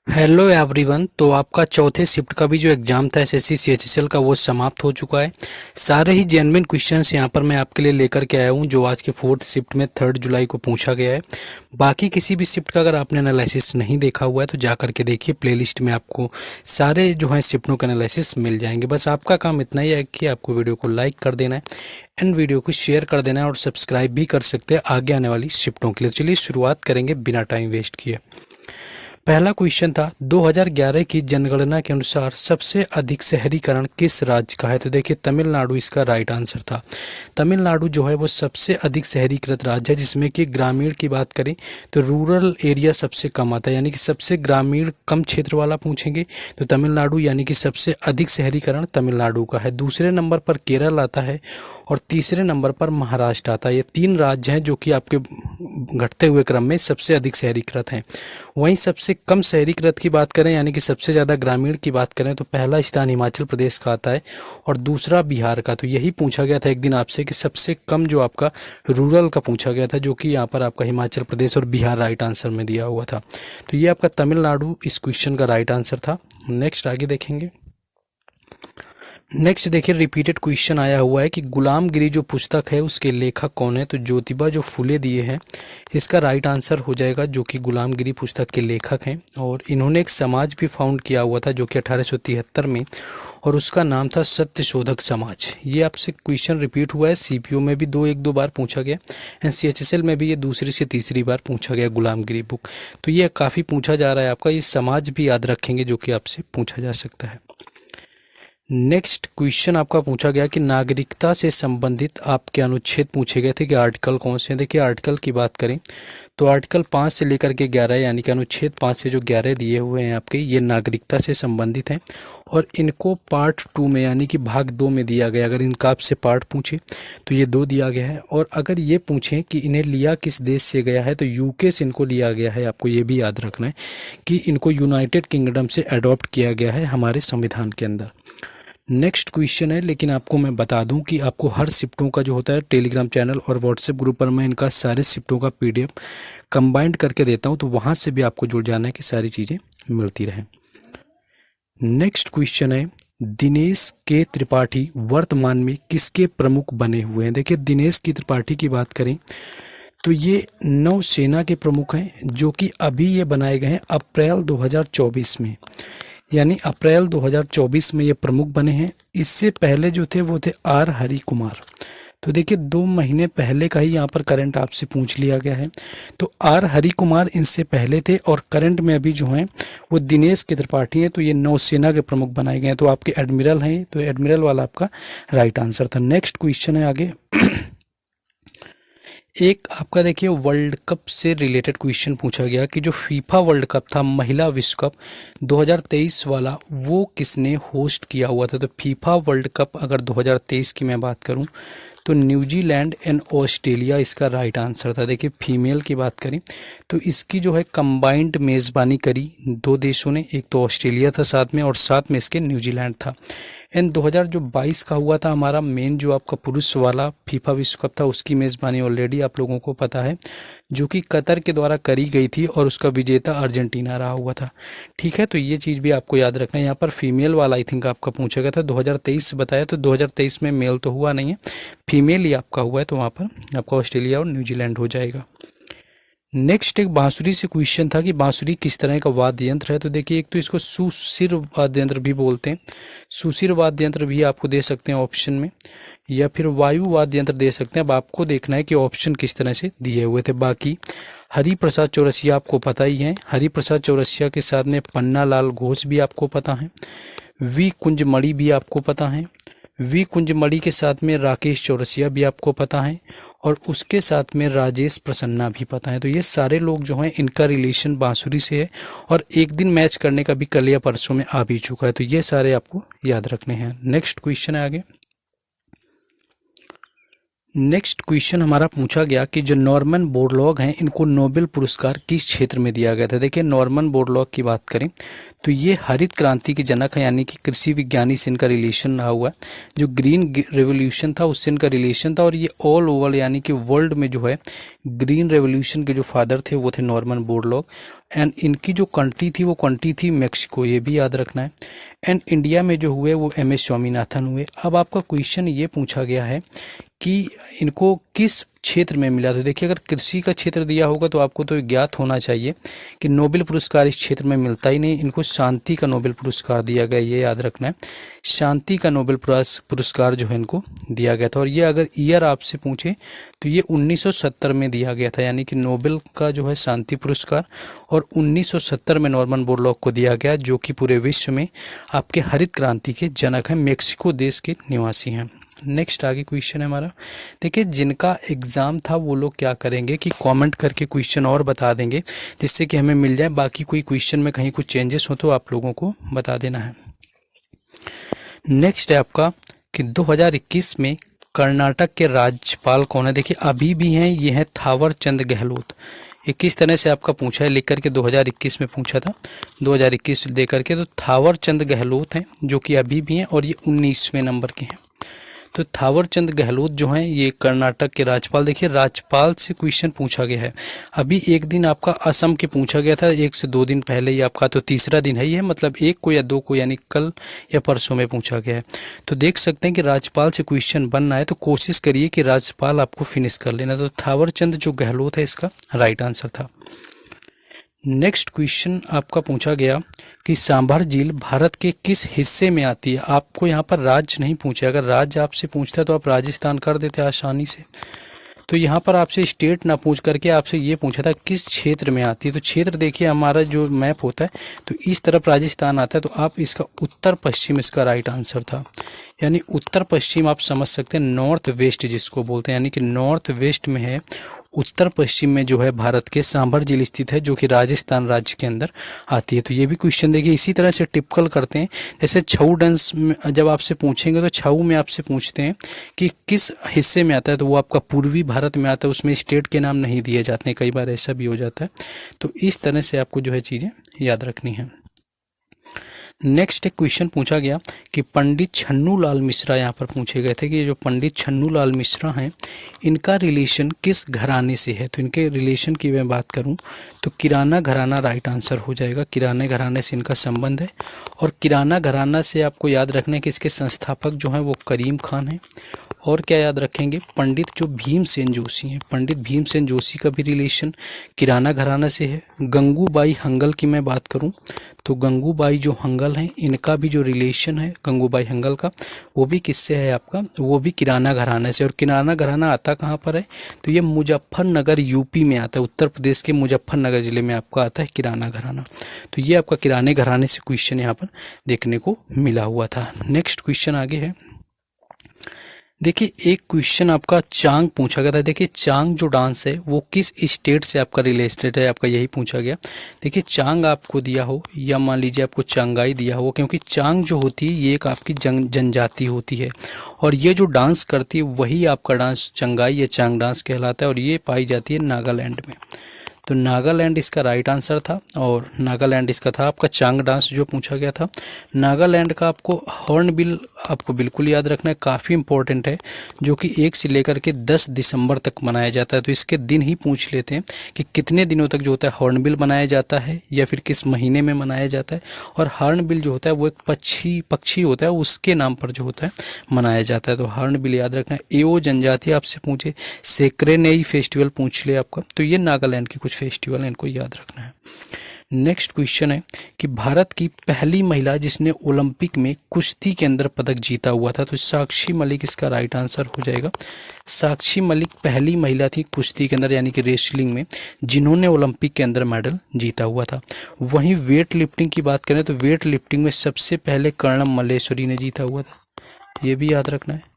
Hello everyone. तो आपका चौथे शिफ्ट का भी जो एग्ज़ाम था एसएससी सीएचएसएल का वो समाप्त हो चुका है। सारे ही जेन्युइन क्वेश्चंस यहाँ पर मैं आपके लिए लेकर के आया हूँ जो आज के फोर्थ शिफ्ट में 3 जुलाई को पूछा गया है। बाकी किसी भी शिफ्ट का अगर आपने एनालिसिस नहीं देखा हुआ है तो जा करके देखिए, प्लेलिस्ट में आपको सारे जो हैं शिफ्टों के एनालिसिस मिल जाएंगे। बस आपका काम इतना ही है कि आपको वीडियो को लाइक कर देना है एंड वीडियो को शेयर कर देना है और सब्सक्राइब भी कर सकते हैं आगे आने वाली शिफ्टों के लिए। चलिए शुरुआत करेंगे बिना टाइम वेस्ट किए। पहला क्वेश्चन था 2011 की जनगणना के अनुसार सबसे अधिक शहरीकरण किस राज्य का है। तो देखिए तमिलनाडु इसका राइट आंसर था। तमिलनाडु जो है वो सबसे अधिक शहरीकृत राज्य है, जिसमें कि ग्रामीण की बात करें तो रूरल एरिया सबसे कम आता है, यानी कि सबसे ग्रामीण कम क्षेत्र वाला पूछेंगे तो तमिलनाडु, यानी कि सबसे अधिक शहरीकरण तमिलनाडु का है। दूसरे नंबर पर केरल आता है और तीसरे नंबर पर महाराष्ट्र आता है। ये तीन राज्य हैं जो कि आपके घटते हुए क्रम में सबसे अधिक शहरीकृत हैं। वहीं सबसे कम शहरीकृत की बात करें, यानी कि सबसे ज़्यादा ग्रामीण की बात करें, तो पहला स्थान हिमाचल प्रदेश का आता है और दूसरा बिहार का। तो यही पूछा गया था एक दिन आपसे कि सबसे कम जो आपका रूरल का पूछा गया था, जो कि यहाँ पर आपका हिमाचल प्रदेश और बिहार राइट आंसर में दिया हुआ था। तो ये आपका तमिलनाडु इस क्वेश्चन का राइट आंसर था। नेक्स्ट आगे देखेंगे। नेक्स्ट देखिए, रिपीटेड क्वेश्चन आया हुआ है कि गुलामगिरी जो पुस्तक है उसके लेखक कौन है। तो ज्योतिबा जो फुले दिए हैं इसका राइट आंसर हो जाएगा, जो कि गुलामगिरी पुस्तक के लेखक हैं। और इन्होंने एक समाज भी फाउंड किया हुआ था जो कि 1873 में, और उसका नाम था सत्य शोधक समाज। ये आपसे क्वेश्चन रिपीट हुआ है, सीपीओ में भी एक दो बार पूछा गया एंड सीएचएसएल में भी ये दूसरी से तीसरी बार पूछा गया गुलामगिरी बुक। तो ये काफ़ी पूछा जा रहा है आपका, ये समाज भी याद रखेंगे जो कि आपसे पूछा जा सकता है। नेक्स्ट क्वेश्चन आपका पूछा गया कि नागरिकता से संबंधित आपके अनुच्छेद पूछे गए थे कि आर्टिकल कौन से हैं। देखिए आर्टिकल की बात करें तो आर्टिकल 5 से लेकर के 11, यानी कि अनुच्छेद 5 से जो 11 दिए हुए हैं आपके, ये नागरिकता से संबंधित हैं और इनको पार्ट 2 में यानी कि भाग 2 में दिया गया। अगर इनका आपसे पार्ट पूछे तो ये 2 दिया गया है, और अगर ये पूछें कि इन्हें लिया किस देश से गया है तो यूके से इनको लिया गया है। आपको ये भी याद रखना है कि इनको यूनाइटेड किंगडम से अडॉप्ट किया गया है हमारे संविधान के अंदर। नेक्स्ट क्वेश्चन है, लेकिन आपको मैं बता दूं कि आपको हर शिफ्टों का जो होता है टेलीग्राम चैनल और व्हाट्सएप ग्रुप पर मैं इनका सारे शिफ्टों का पीडीएफ कंबाइंड करके देता हूं, तो वहां से भी आपको जुड़ जाना है कि सारी चीज़ें मिलती रहें। नेक्स्ट क्वेश्चन है, दिनेश के त्रिपाठी वर्तमान में किसके प्रमुख बने हुए हैं। देखिए दिनेश की त्रिपाठी की बात करें तो ये नौसेना के प्रमुख हैं, जो कि अभी ये बनाए गए हैं अप्रैल 2024 में, यानी अप्रैल 2024 में ये प्रमुख बने हैं। इससे पहले जो थे वो थे आर हरि कुमार। तो देखिए 2 महीने पहले का ही यहाँ पर करंट आपसे पूछ लिया गया है। तो आर हरि कुमार इनसे पहले थे और करंट में अभी जो हैं वो दिनेश के त्रिपाठी हैं। तो ये नौसेना के प्रमुख बनाए गए हैं। तो आपके एडमिरल हैं, तो एडमिरल वाला आपका राइट आंसर था। नेक्स्ट क्वेश्चन है आगे एक आपका देखिए वर्ल्ड कप से रिलेटेड क्वेश्चन पूछा गया कि जो फीफा वर्ल्ड कप था महिला विश्व कप 2023 वाला, वो किसने होस्ट किया हुआ था। तो फीफा वर्ल्ड कप अगर 2023 की मैं बात करूं तो न्यूजीलैंड एंड ऑस्ट्रेलिया इसका राइट आंसर था। देखिए फीमेल की बात करें तो इसकी जो है कंबाइंड मेज़बानी करी 2 देशों ने, एक तो ऑस्ट्रेलिया था साथ में और साथ में इसके न्यूजीलैंड था। एंड 2022 का हुआ था हमारा मेन जो आपका पुरुष वाला फीफा विश्व कप था, उसकी मेज़बानी ऑलरेडी आप लोगों को पता है, जो कि कतर के द्वारा करी गई थी और उसका विजेता अर्जेंटीना रहा हुआ था। ठीक है, तो ये चीज़ भी आपको याद रखना है। यहाँ पर फीमेल वाला आई थिंक आपका पूछा गया था, 2023 बताया, तो 2023 में मेल तो हुआ नहीं है, फीमेल ही आपका हुआ है, तो वहाँ पर आपका ऑस्ट्रेलिया और न्यूजीलैंड हो जाएगा। नेक्स्ट एक बांसुरी से क्वेश्चन था कि बांसुरी किस तरह का वाद्य यंत्र है। तो देखिए एक तो इसको सुशिर वाद्य यंत्र भी बोलते हैं, सुशिर वाद्य यंत्र भी आपको दे सकते हैं ऑप्शन में, या फिर वायु वाद्य यंत्र दे सकते हैं। अब आपको देखना है कि ऑप्शन किस तरह से दिए हुए थे। बाकी हरि प्रसाद चौरसिया आपको पता ही है, हरि प्रसाद चौरसिया के साथ में पन्ना लाल घोष भी आपको पता है, वी कुंजमणि भी आपको पता है, वी कुंजमणि के साथ में राकेश चौरसिया भी आपको पता है, और उसके साथ में राजेश प्रसन्ना भी पता है। तो ये सारे लोग जो हैं इनका रिलेशन बांसुरी से है और एक दिन मैच करने का भी कल या परसों में आ भी चुका है। तो ये सारे आपको याद रखने हैं। नेक्स्ट क्वेश्चन है आगे। नेक्स्ट क्वेश्चन हमारा पूछा गया कि जो नॉर्मन बोरलॉग हैं इनको नोबेल पुरस्कार किस क्षेत्र में दिया गया था। देखिए नॉर्मन बोरलॉग की बात करें तो ये हरित क्रांति के जनक है, यानी कि कृषि विज्ञानी से इनका रिलेशन रहा हुआ है। जो ग्रीन रेवोल्यूशन था उससे इनका रिलेशन था, और ये ऑल ओवर यानी कि वर्ल्ड में जो है ग्रीन रेवोल्यूशन के जो फादर थे वो थे नॉर्मन बोरलॉग। एंड इनकी जो कंट्री थी वो कंट्री थी मेक्सिको, ये भी याद रखना है। एंड इंडिया में जो हुए वो एम एस स्वामीनाथन हुए। अब आपका क्वेश्चन ये पूछा गया है कि इनको किस क्षेत्र में मिला। तो देखिए, अगर कृषि का क्षेत्र दिया होगा तो आपको तो ज्ञात होना चाहिए कि नोबेल पुरस्कार इस क्षेत्र में मिलता ही नहीं, इनको शांति का नोबेल पुरस्कार दिया गया, ये याद रखना है। शांति का नोबेल पुरस्कार जो है इनको दिया गया था। और ये अगर ईयर आपसे पूछे तो ये 1970 में दिया गया था, यानी कि नोबेल का जो है शांति पुरस्कार और 1970 में नॉर्मन बोरलॉग को दिया गया, जो कि पूरे विश्व में आपके हरित क्रांति के जनक हैं, मेक्सिको देश के निवासी हैं। नेक्स्ट आगे क्वेश्चन है हमारा। देखिए, जिनका एग्ज़ाम था वो लोग क्या करेंगे कि कमेंट करके क्वेश्चन और बता देंगे, जिससे कि हमें मिल जाए। बाकी कोई क्वेश्चन में कहीं कुछ चेंजेस हो तो आप लोगों को बता देना है। नेक्स्ट है आपका कि 2021 में कर्नाटक के राज्यपाल कौन है। देखिए, अभी भी हैं, ये हैं थावर चंद गहलोत। ये किस तरह से आपका पूछा है लिख करके, 2021 में पूछा था, 2021 दे करके, तो थावर चंद गहलोत हैं जो कि अभी भी हैं और ये 19वें नंबर के हैं। तो थावर चंद गहलोत जो हैं ये कर्नाटक के राज्यपाल। देखिए, राज्यपाल से क्वेश्चन पूछा गया है। अभी एक दिन आपका असम के पूछा गया था, 1 से 2 दिन पहले ही आपका, तो तीसरा दिन है ये, मतलब 1 को या 2 को, यानी कल या परसों में पूछा गया है। तो देख सकते हैं कि राज्यपाल से क्वेश्चन बनना है तो कोशिश करिए कि राज्यपाल आपको फिनिश कर लेना। तो थावर चंद जो गहलोत है इसका राइट आंसर था। नेक्स्ट क्वेश्चन आपका पूछा गया कि सांभर झील भारत के किस हिस्से में आती है। आपको यहाँ पर राज्य नहीं पूछा, अगर राज्य आपसे पूछता तो आप राजस्थान कर देते आसानी से। तो यहाँ पर आपसे स्टेट ना पूछ करके आपसे ये पूछा था किस क्षेत्र में आती है। तो क्षेत्र देखिए, हमारा जो मैप होता है तो इस तरफ राजस्थान आता है, तो आप इसका उत्तर पश्चिम इसका राइट आंसर था। यानी उत्तर पश्चिम आप समझ सकते हैं, नॉर्थ वेस्ट जिसको बोलते हैं, यानी कि नॉर्थ वेस्ट में है, उत्तर पश्चिम में जो है भारत के सांभर झील स्थित है, जो कि राजस्थान राज्य के अंदर आती है। तो ये भी क्वेश्चन देखिए इसी तरह से टिपिकल करते हैं। जैसे छऊ डांस में जब आपसे पूछेंगे तो छऊ में आपसे पूछते हैं कि किस हिस्से में आता है, तो वो आपका पूर्वी भारत में आता है, उसमें स्टेट के नाम नहीं दिए जाते हैं, कई बार ऐसा भी हो जाता है। तो इस तरह से आपको जो है चीज़ें याद रखनी है। नेक्स्ट एक क्वेश्चन पूछा गया कि पंडित छन्नू लाल मिश्रा, यहाँ पर पूछे गए थे कि ये जो पंडित छन्नू लाल मिश्रा हैं इनका रिलेशन किस घराने से है। तो इनके रिलेशन की मैं बात करूं तो किराना घराना राइट आंसर हो जाएगा। किराने घराने से इनका संबंध है। और किराना घराना से आपको याद रखना है कि इसके संस्थापक जो हैं वो करीम खान हैं। और क्या याद रखेंगे, पंडित जो भीमसेन जोशी हैं, पंडित भीमसेन जोशी का भी रिलेशन किराना घराना से है। गंगूबाई हंगल की मैं बात करूं तो गंगूबाई जो हंगल हैं इनका भी जो रिलेशन है गंगूबाई हंगल का, वो भी किससे है आपका, वो भी किराना घराना से। और किराना घराना आता कहाँ पर है, तो ये मुजफ्फरनगर यूपी में आता है, उत्तर प्रदेश के मुजफ्फरनगर जिले में आपका आता है किराना घराना। तो ये आपका किराने घराने से क्वेश्चन यहाँ पर देखने को मिला हुआ था। नेक्स्ट क्वेश्चन आगे है। देखिए, एक क्वेश्चन आपका चांग पूछा गया था। देखिए, चांग जो डांस है वो किस स्टेट से आपका रिलेटेड है, आपका यही पूछा गया। देखिए, चांग आपको दिया हो या मान लीजिए आपको चांगाई दिया हो, क्योंकि चांग जो होती है ये एक आपकी जनजाति होती है और ये जो डांस करती है वही आपका डांस चंगाई या चांग डांस कहलाता है और ये पाई जाती है नागालैंड में। तो नागालैंड इसका राइट आंसर था और नागालैंड इसका था आपका चांग डांस जो पूछा गया था। नागालैंड का आपको हॉर्नबिल आपको बिल्कुल याद रखना है, काफ़ी इंपॉर्टेंट है, जो कि 1 से लेकर के 10 दिसंबर तक मनाया जाता है। तो इसके दिन ही पूछ लेते हैं कि कितने दिनों तक जो होता है हॉर्नबिल मनाया जाता है या फिर किस महीने में मनाया जाता है। और हॉर्नबिल जो होता है वो एक पक्षी होता है, उसके नाम पर जो होता है मनाया जाता है। तो हॉर्नबिल याद रखना है। एओ जनजाति आपसे पूछे, सेक्रेनेई फेस्टिवल पूछ ले आपका, तो ये नागालैंड के कुछ फेस्टिवल है, इनको याद रखना है। नेक्स्ट क्वेश्चन है कि भारत की पहली महिला जिसने ओलंपिक में कुश्ती के अंदर पदक जीता हुआ था, तो साक्षी मलिक इसका राइट आंसर हो जाएगा। साक्षी मलिक पहली महिला थी कुश्ती के अंदर यानी कि रेसलिंग में जिन्होंने ओलंपिक के अंदर मेडल जीता हुआ था। वहीं वेट लिफ्टिंग की बात करें तो वेट लिफ्टिंग में सबसे पहले कर्णम मल्लेश्वरी ने जीता हुआ था, ये भी याद रखना है।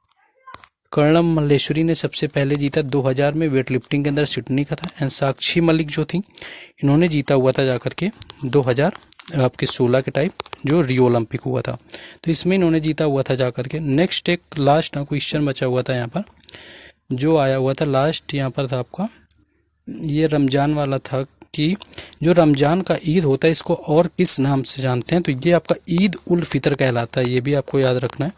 कर्णम मल्लेश्वरी ने सबसे पहले जीता 2000 में वेट लिफ्टिंग के अंदर सिडनी का था। एंड साक्षी मलिक जो थी इन्होंने जीता हुआ था जाकर के 2016 के टाइप जो रियो ओलंपिक हुआ था, तो इसमें इन्होंने जीता हुआ था जाकर के। नेक्स्ट एक लास्ट क्वेश्चन बचा हुआ था यहाँ पर जो आया हुआ था, लास्ट यहाँ पर था आपका ये रमज़ान वाला था कि जो रमज़ान का ईद होता है इसको और किस नाम से जानते हैं, तो ये आपका ईद उल फितर कहलाता है, ये भी आपको याद रखना है।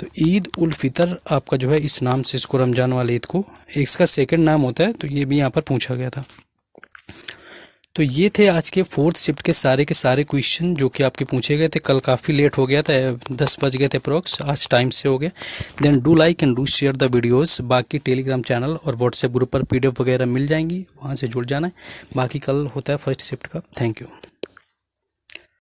तो ईद उल फितर आपका जो है इस नाम से इसको रमज़ान वाले ईद को, इसका सेकंड नाम होता है, तो ये भी यहाँ पर पूछा गया था। तो ये थे आज के फोर्थ शिफ्ट के सारे क्वेश्चन जो कि आपके पूछे गए थे। कल काफ़ी लेट हो गया था, 10 बज गए थे अप्रोक्स, आज टाइम से हो गए। Then do like and do share the videos. बाकी टेलीग्राम चैनल और व्हाट्सएप ग्रुप पर PDF वगैरह मिल जाएंगी, वहाँ से जुड़ जाना है। बाकी कल होता है फर्स्ट शिफ्ट का। Thank you.